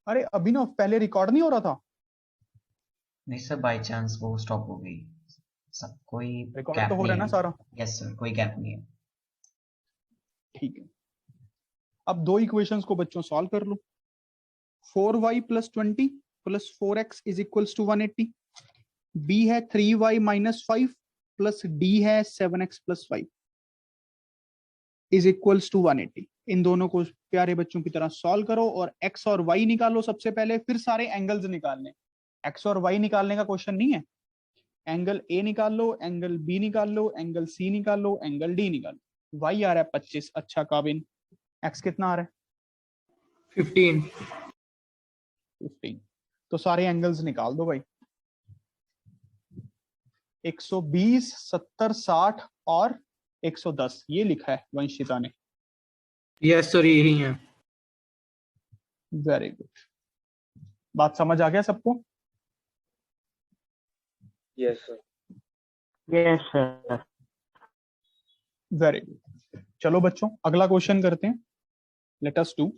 अरे अभिनव, पहले रिकॉर्ड नहीं हो रहा था? नहीं सर, बाय चांस वो स्टॉप हो गई। सब कोई रिकॉर्ड गैप तो हो नहीं रहा है ना है। सारा? यस सर, कोई गैप नहीं है। ठीक है, अब दो इक्वेशंस को बच्चों सॉल्व कर लो। 4y plus 20 plus 4x is equals to 180। b है 3y माइनस 5 प्लस d है 7x plus 5 is equals to 180। इन दोनों को प्यारे बच्चों की तरह सॉल्व करो और x और y निकालो सबसे पहले, फिर सारे एंगल्स निकालने। x और y निकालने का क्वेश्चन नहीं है। एंगल a निकाल लो, एंगल b निकाल लो, एंगल c निकाल लो, एंगल d निकाल लो। y आ रहा है 25। अच्छा काबिन, x कितना आ रहा है? 15। 15। तो सारे एंगल्स निकाल दो भाई। 120, 70, 60 और 110 ये लिखा है वंशिता ने। यस सर, यही है। वेरी गुड, बात समझ आ गया सबको? Yes, sir. Yes sir. Very good. चलो बच्चों अगला क्वेश्चन करते हैं। Let us do.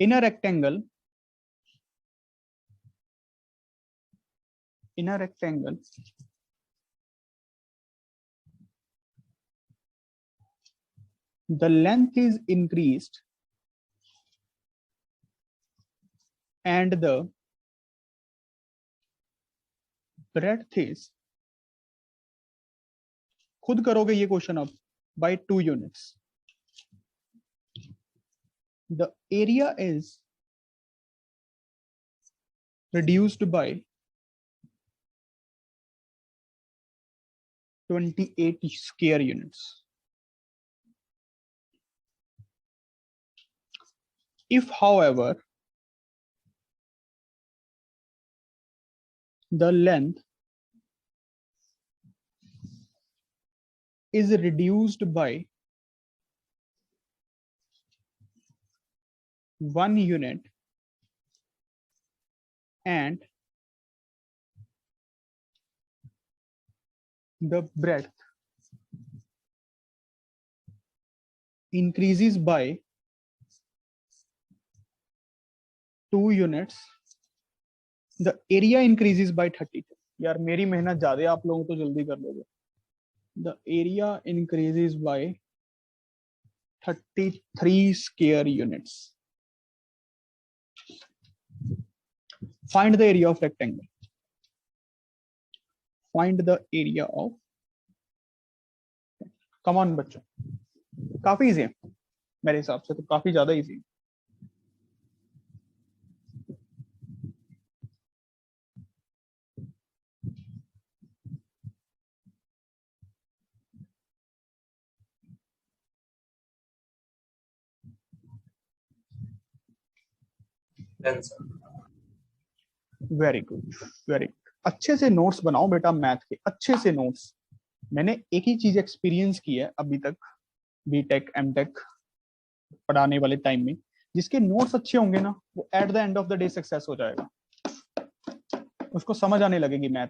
In a rectangle, the length is increased and the breadth is, खुद करोगे ये क्वेश्चन अब, by 2 units. The area is reduced by 28 square units. If, however, the length is reduced by 1 unit and the breadth increases by 2 units, the area increases by 32. यार मेरी मेहनत ज्यादा है, आप लोगों तो जल्दी कर लोगे। The area increases by 33 square units. Find the area of rectangle. Find the area of, come on बच्चों, काफी इजी है मेरे हिसाब से, तो काफी ज्यादा इजी है। Very good, very good. अच्छे से नोट्स बनाओ बेटा, मैथ के अच्छे से नोट्स। मैंने एक ही चीज एक्सपीरियंस की है अभी तक बीटेक एमटेक पढ़ाने वाले टाइम में, जिसके नोट्स अच्छे होंगे ना, वो at the end of the day success हो जाएगा, उसको समझ आने लगेगी मैथ।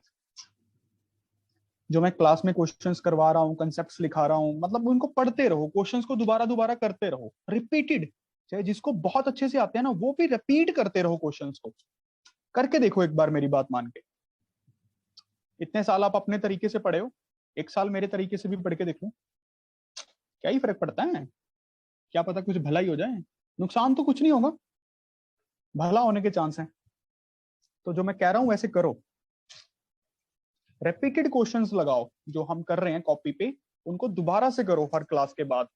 जो मैं क्लास में क्वेश्चंस करवा रहा हूँ, कंसेप्ट्स लिखा रहा हूँ, मतलब उनको पढ़ते रहो, क्वेश्चंस को दोबारा दोबारा करते रहो, रिपीटेड। चाहे जिसको बहुत अच्छे से आते हैं ना, वो भी रिपीट करते रहो क्वेश्चंस को। करके देखो एक बार, मेरी बात मान के। इतने साल आप अपने तरीके से पढ़े हो, एक साल मेरे तरीके से भी पढ़ के देखो, क्या ही फर्क पड़ता है? क्या पता कुछ भला ही हो जाए, नुकसान तो कुछ नहीं होगा, भला होने के चांस हैं। तो जो मैं कह रहा हूं वैसे करो, रिपीटेड क्वेश्चंस लगाओ, जो हम कर रहे हैं कॉपी पे, उनको दोबारा से करो हर क्लास के बाद,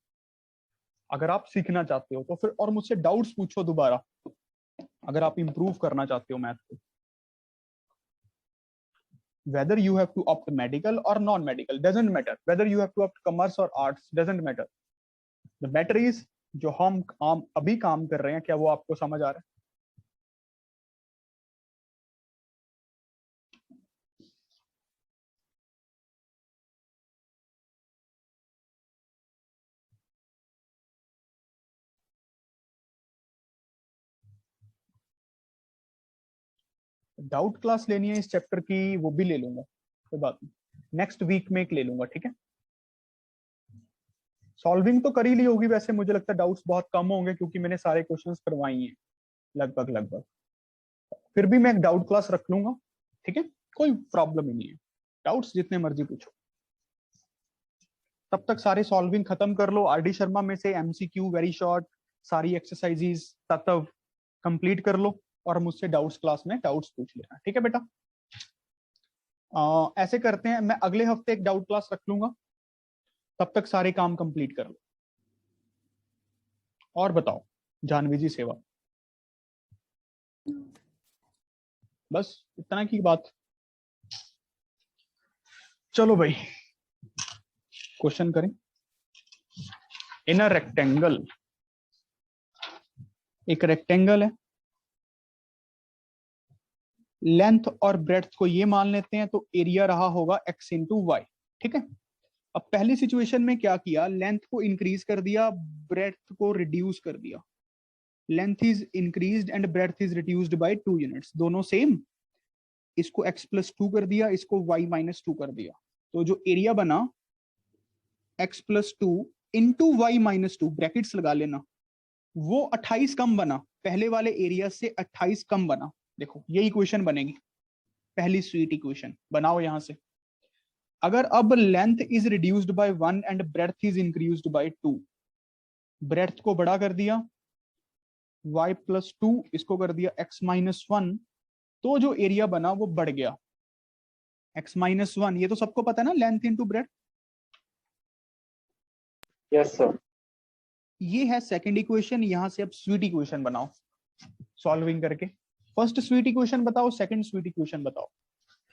अगर आप सीखना चाहते हो तो फिर। और मुझसे डाउट्स पूछो दोबारा, अगर आप इंप्रूव करना चाहते हो मैथ को। whether you have to opt medical or non-medical doesn't matter, whether you have to opt commerce or arts doesn't matter, the matter is जो हम अभी काम कर रहे हैं, क्या वो आपको समझ आ रहा है? डाउट क्लास लेनी है इस चैप्टर की, वो भी ले लूंगा, कोई बात नहीं, नेक्स्ट वीक में एक ले लूंगा, ठीक है। सॉल्विंग तो कर ही ली होगी वैसे, मुझे लगता है डाउट्स बहुत कम होंगे क्योंकि मैंने सारे क्वेश्चंस करवाई हैं लगभग लगभग। फिर भी मैं एक डाउट क्लास रख लूंगा, ठीक है, कोई प्रॉब्लम ही नहीं है, डाउट्स जितने मर्जी पूछो। तब तक सारे सॉल्विंग खत्म कर लो, आरडी शर्मा में से एमसीक्यू वेरी शॉर्ट सारी एक्सरसाइजेस तत्व कंप्लीट कर लो और मुझसे डाउट्स क्लास में डाउट्स पूछ लेना, ठीक है बेटा। ऐसे करते हैं, मैं अगले हफ्ते एक डाउट क्लास रख लूंगा, तब तक सारे काम कंप्लीट कर लो। और बताओ जानवी जी, सेवा बस इतना की बात। चलो भाई क्वेश्चन करें। इन अ रेक्टेंगल, एक रेक्टेंगल है, लेंथ और ब्रेड्थ को ये मान लेते हैं, तो एरिया रहा होगा x इंटू वाई, ठीक है। अब पहली सिचुएशन में क्या किया, लेंथ को इंक्रीज कर दिया, ब्रेड्थ को रिड्यूस कर दिया। Length is increased and breadth is reduced by 2 units, दोनों सेम। इसको x प्लस 2 कर दिया, इसको y माइनस 2 कर दिया, तो जो एरिया बना x plus 2 into y minus 2, brackets लगा लेना, वो 28 कम बना, पहले वाले एरिया से 28 कम बना। देखो ये इक्वेशन बनेगी, पहली स्वीट इक्वेशन बनाओ यहां से। अगर अब length is reduced by 1 and breadth is increased by 2, breadth को बड़ा कर दिया, y प्लस 2 इसको कर दिया x माइनस 1, तो जो एरिया बना वो बढ़ गया x माइनस 1। ये तो सबको पता है ना, length into breadth. Yes sir. ये है सेकंड इक्वेशन, यहां से अब स्वीट इक्वेशन बनाओ सॉल्विंग करके। फर्स्ट स्वीट इक्वेशन बताओ, सेकंड स्वीट इक्वेशन बताओ।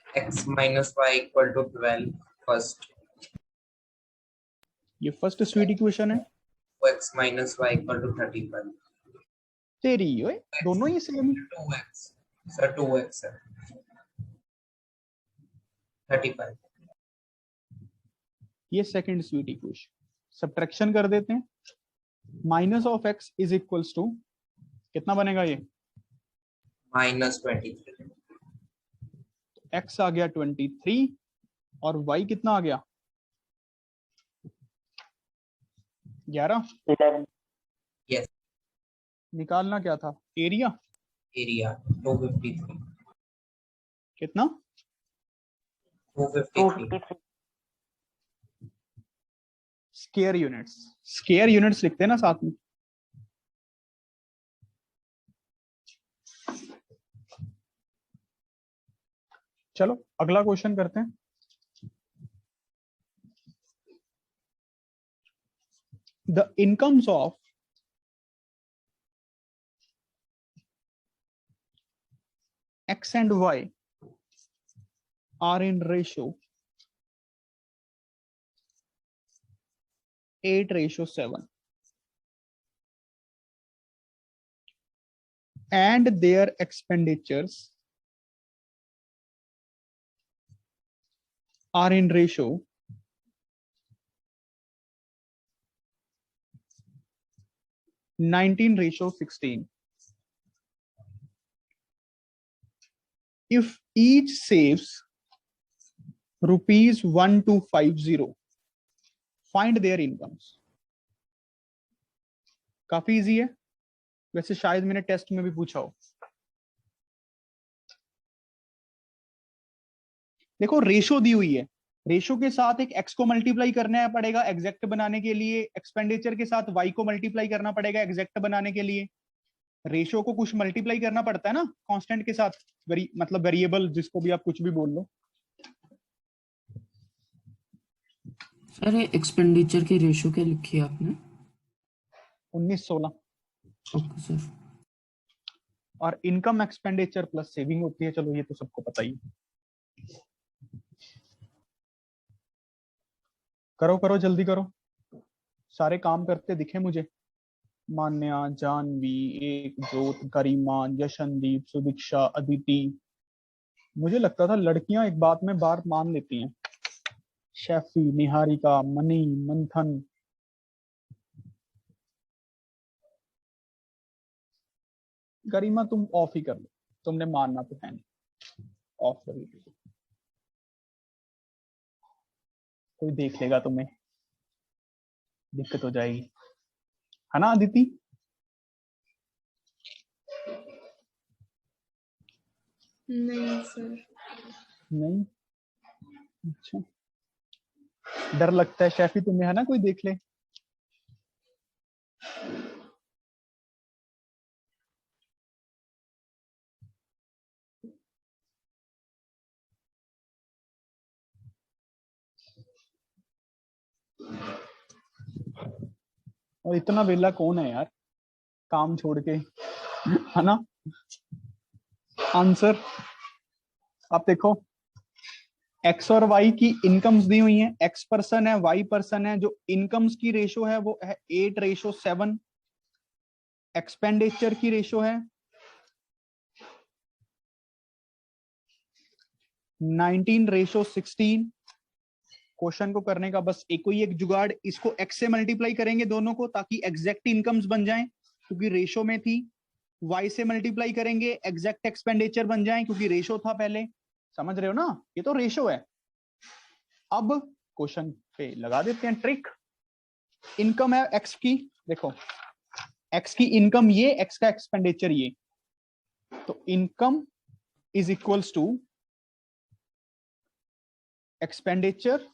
x minus y equal to 12 first, ये फर्स्ट स्वीट इक्वेशन है, x minus y equal to 35, तेरी ओए दोनों ही same. 2x sir, 2x sir, 35। ये सेकंड स्वीट इक्वेशन, सब्ट्रैक्शन कर देते हैं, minus of x is equals to कितना बनेगा ये, minus 23, x आ गया 23 और y कितना आ गया 11। 11। yes, निकालना क्या था, एरिया area 253, कितना 253, 253। स्क्वायर यूनिट्स, स्क्वायर यूनिट्स लिखते हैं ना साथ में। चलो अगला क्वेश्चन करते हैं। The incomes of x and y are in ratio 8:7 and their expenditures are in ratio 19:16. If each saves rupees 1250, find their incomes. काफी इजी है वैसे, शायद मैंने टेस्ट में भी पूछा हो। देखो रेशो दी हुई है, रेशो के साथ एक x को मल्टीप्लाई करना पड़ेगा एग्जैक्ट बनाने के लिए, एक्सपेंडिचर के साथ y को मल्टीप्लाई करना पड़ेगा एग्जैक्ट बनाने के लिए। रेशो को कुछ मल्टीप्लाई करना पड़ता है ना कांस्टेंट के साथ, मतलब वेरिएबल, जिसको भी आप कुछ भी बोल लो। सर एक्सपेंडिचर की रेशियो क्या लिखी है आपने? 19:16। Okay sir. और इनकम एक्सपेंडिचर प्लस सेविंग होती है, चलो ये तो सबको पता ही है। करो करो जल्दी करो, सारे काम करते दिखे मुझे। मान्या, जानवी, एक जोत, गरिमा, यशनदीप, सुदीक्षा, अदिति। मुझे लगता था लड़कियां एक बात में बात मान लेती हैं। शैफी, निहारिका, मनी, मंथन। गरिमा तुम ऑफ ही कर लो, तुमने मानना तो है नहीं, ऑफ कर लो। कोई देख लेगा तुम्हें, दिक्कत हो जाएगी, है ना अदिति? नहीं सर। नहीं, अच्छा, डर लगता है शैफी तुम्हें, है ना, कोई देख ले। और इतना वेला कौन है यार, काम छोड़ के, है ना? आंसर आप देखो, एक्स और वाई की इनकम्स दी हुई हैं। एक्स पर्सन है, वाई पर्सन है। जो इनकम्स की रेशो है वो है 8:7। एक्सपेंडिचर की रेशो है 19:16। क्वेश्चन को करने का बस एक ही एक जुगाड़, इसको एक्स से मल्टीप्लाई करेंगे दोनों को, ताकि एग्जैक्ट इनकम्स बन जाएं, क्योंकि रेशो में थी। वाई से मल्टीप्लाई करेंगे, एग्जैक्ट एक्सपेंडिचर बन जाएं, क्योंकि रेशो था पहले। समझ रहे हो ना, ये तो रेशो है। अब क्वेश्चन पे लगा देते हैं ट्रिक। इनकम है एक्स की, देखो एक्स की इनकम ये, एक्स का एक्सपेंडिचर ये, तो income is equals to expenditure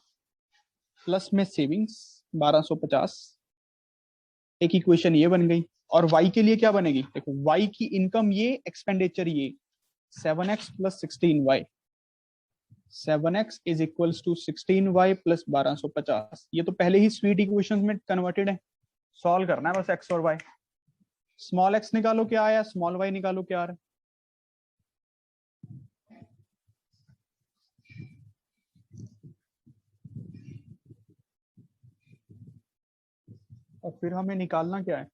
plus में सेविंग्स 1250। एक इक्वेशन ये बन गई। और y के लिए क्या बनेगी, देखो y की इनकम ये, एक्सपेंडिचर ये, 7x plus 16y। 7x is equals to 16y plus 1250। ये तो पहले ही स्वीट इक्वेशन में कन्वर्टेड है, सॉल्व करना है बस x और y। स्मॉल x निकालो क्या आया, स्मॉल y निकालो क्या आ रहा है। और फिर हमें निकालना क्या है,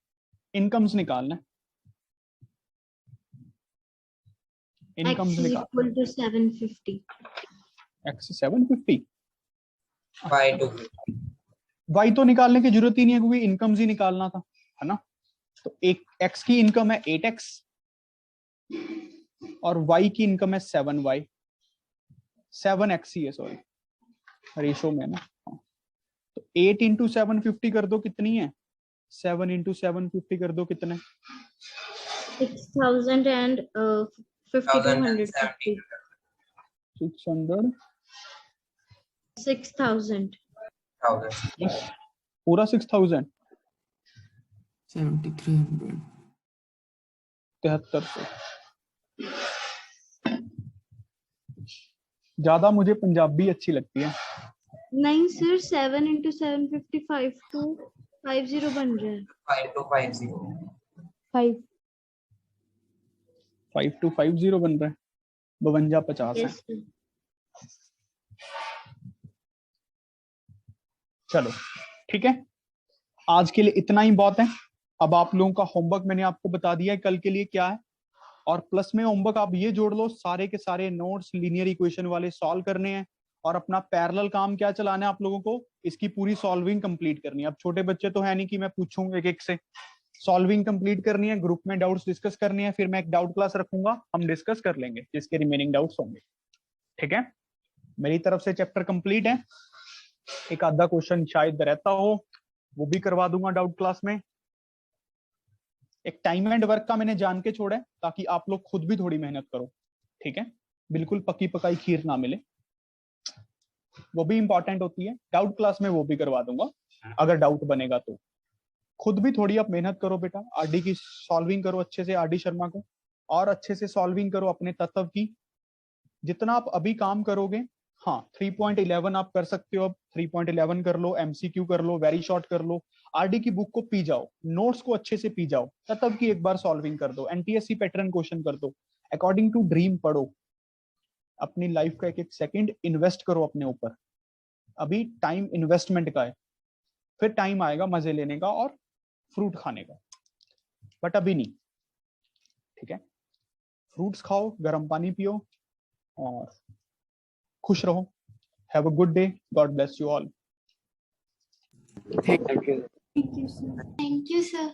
इनकम्स निकालना है। इनकम्स X is निकाल, equal to 750. x 750। y to y तो निकालने की जरूरत ही नहीं है, क्योंकि इनकम्स ही निकालना था, है ना? तो एक x की इनकम है 8x और y की इनकम है 7y। 7x ही है, सॉरी, रेशो में ना। तो 8 इंटू 750 कर दो, कितनी है? 7 इंटू 750 कर दो, कितने? 6,000 and 5,250. 600 6,000. पूरा 6,000 7300 7300। ज्यादा मुझे पंजाबी अच्छी लगती है। नहीं सर, 7 into 750 5250 बन रहा है। 5250 5 5250 बन रहा है, 5250 है। Yes, sir. चलो ठीक है, आज के लिए इतना ही बहुत है। अब आप लोगों का होमवर्क मैंने आपको बता दिया है कल के लिए क्या है, और प्लस में होमवर्क आप ये जोड़ लो, सारे के सारे नोट्स लीनियर इक्वेशन वाले सॉल्व करने हैं, और अपना पैरेलल काम क्या चलाना है आप लोगों को, इसकी पूरी सॉल्विंग कंप्लीट करनी है। अब छोटे बच्चे तो है नहीं कि मैं पूछूं एक एक से, सॉल्विंग कंप्लीट करनी है, ग्रुप में डाउट्स डिस्कस करनी है, फिर मैं एक डाउट क्लास रखूंगा, हम डिस्कस कर लेंगे जिसके रिमेनिंग डाउट्स होंगे। ठीक है, मेरी तरफ से चैप्टर कंप्लीट है। एक आधा क्वेश्चन शायद रहता हो, वो भी करवा दूंगा डाउट क्लास में। एक टाइम एंड वर्क का मैंने जान के छोड़ा है, ताकि आप लोग खुद भी थोड़ी मेहनत करो। ठीक है, बिल्कुल पकी पकाई खीर ना मिले, वो भी इंपॉर्टेंट होती है। डाउट क्लास में वो भी करवा दूंगा, अगर डाउट बनेगा तो। खुद भी थोड़ी आप मेहनत करो बेटा, आरडी की सॉल्विंग करो अच्छे से, आरडी शर्मा को, और अच्छे से सॉल्विंग करो अपने तत्व की। जितना आप अभी काम करोगे, हाँ 3.11 आप कर सकते हो, अब 3.11 कर लो, एमसीक्यू कर लो, वेरी शॉर्ट कर लो, आरडी की बुक को पी जाओ, नोट्स को अच्छे से पी जाओ, तत्व की एक बार सॉल्विंग कर दो, एनटीएससी पैटर्न क्वेश्चन कर दो, अकॉर्डिंग टू ड्रीम पढ़ो, अपनी लाइफ का एक एक सेकंड इन्वेस्ट करो अपने ऊपर। अभी टाइम इन्वेस्टमेंट का है, फिर टाइम आएगा मजे लेने का और फ्रूट खाने का। बट अभी नहीं, ठीक है। फ्रूट्स खाओ, गर्म पानी पियो और खुश रहो। Have a good day, God bless you all. Thank you. Thank you, sir. Thank you, sir.